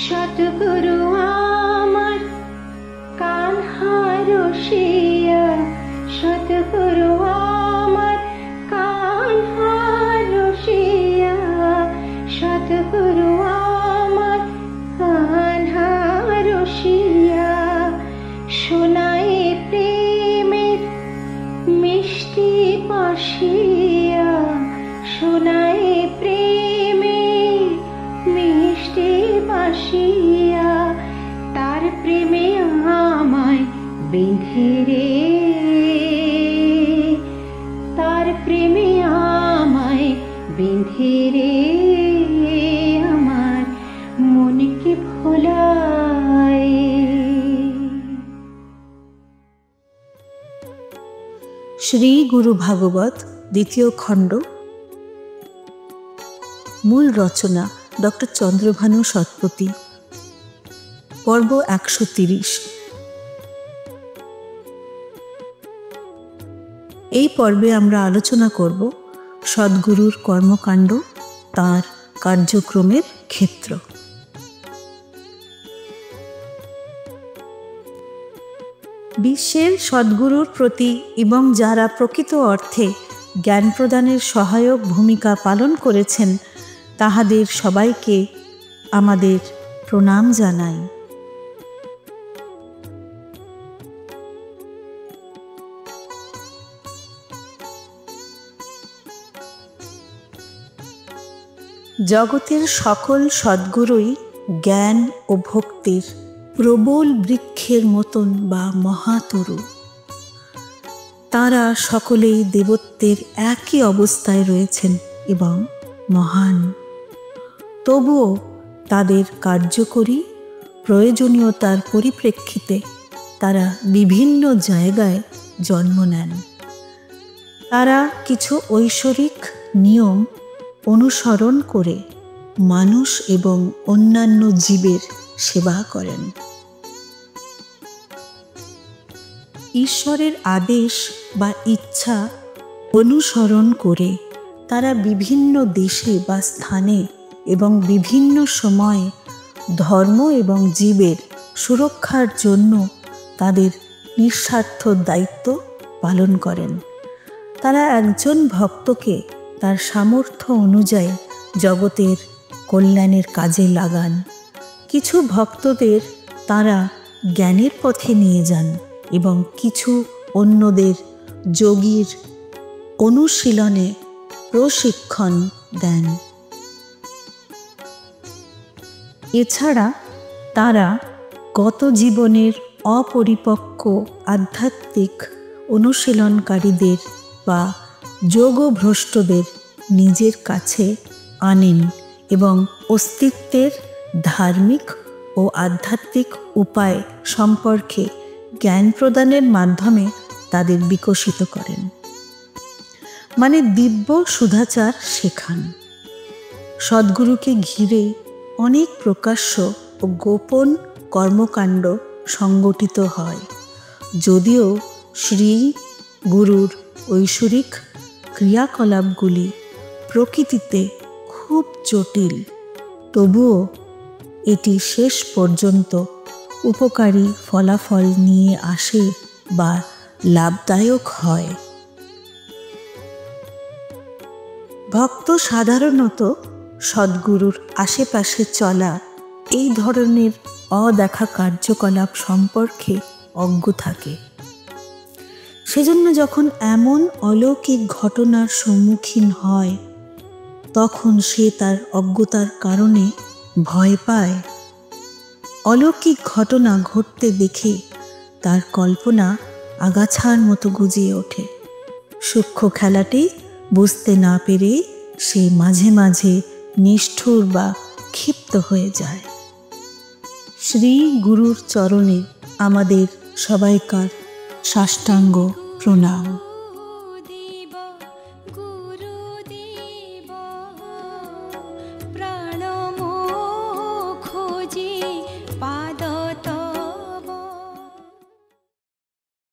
সতগুরু আমার কানহা রসিয়া, সতগুরু আমার কানহা রসিয়া, সতগুরু আমার কানহা রসিয়া, শোনাই প্রেমের মিষ্টি বাঁশিয়া, শোনাই প্রেমের মিষ্টি বাঁশিয়া, তার প্রেমে আমায় বেঁধে রে, তার প্রেমে আমায় বেঁধে রে, আমার মনকে ভোলায়। শ্রী গুরু ভাগবত দ্বিতীয় খণ্ড। মূল রচনা ডক্টর চন্দ্রভানু সৎপতি। পর্ব 130। এই পর্বে আমরা আলোচনা করব সদ্গুরুর কর্মকাণ্ড, তাঁর কার্যক্রমের ক্ষেত্র। বিশ্বের সদ্গুরুর প্রতি এবং যারা প্রকৃত অর্থে জ্ঞান প্রদানের সহায়ক ভূমিকা পালন করেছেন তাহাদের সবাইকে আমাদের প্রণাম জানাই। জগতের সকল সদ্গুরুই জ্ঞান ও ভক্তির প্রবল বৃক্ষের মতন বা মহাতরু। তাঁরা সকলেই দেবত্বের একই অবস্থায় রয়েছেন এবং মহান। তবুও তাদের কার্যকরী প্রয়োজনীয়তার পরিপ্রেক্ষিতে তারা বিভিন্ন জায়গায় জন্ম নেন। তারা কিছু ঐশ্বরিক নিয়ম অনুসরণ করে মানুষ এবং অন্যান্য জীবের সেবা করেন। ঈশ্বরের আদেশ বা ইচ্ছা অনুসরণ করে তারা বিভিন্ন দেশে বা স্থানে এবং বিভিন্ন সময়ে ধর্ম এবং জীবের সুরক্ষার জন্য তাদের নিঃস্বার্থ দায়িত্ব পালন করেন। তারা একজন ভক্তকে তার সামর্থ্য অনুযায়ী জগতের কল্যাণের কাজে লাগান। কিছু ভক্তদের তারা জ্ঞানের পথে নিয়ে যান এবং কিছু অন্যদের যোগীর অনুশীলনে প্রশিক্ষণ দেন। এছাড়া তারা গত জীবনের অপরিপক্ক আধ্যাত্মিক অনুশীলনকারীদের বা যোগভ্রষ্টদের নিজের কাছে আনেন এবং অস্তিত্বের ধার্মিক ও আধ্যাত্মিক উপায় সম্পর্কে জ্ঞান প্রদানের মাধ্যমে তাদের বিকশিত করেন, মানে দিব্য সুধাচার শেখান। সদ্গুরুকে ঘিরে অনেক প্রকাশ্য ও গোপন কর্মকাণ্ড সংগঠিত হয়। যদিও শ্রী গুরুর ঐশ্বরিক ক্রিয়াকলাপগুলি প্রকৃতিতে খুব জটিল, তবুও এটি শেষ পর্যন্ত উপকারী ফলাফল নিয়ে আসে বা লাভদায়ক হয়। ভক্ত সাধারণত সদ্গুরুর আশেপাশে চলা এই ধরনের অদেখা কার্যকলাপ সম্পর্কে অজ্ঞ থাকে। সেজন্য যখন এমন অলৌকিক ঘটনার সম্মুখীন হয় তখন সে তার অজ্ঞতার কারণে ভয় পায়। অলৌকিক ঘটনা ঘটতে দেখে তার কল্পনা আগাছার মতো গুজিয়ে ওঠে। সূক্ষ্ম খেলাটি বুঝতে না পেরে সে মাঝে মাঝে নিষ্ঠুর বা ক্ষিপ্ত হয়ে যায়। শ্রী গুরুর চরণে আমাদের সবাইকার সাষ্টাঙ্গ প্রণাম।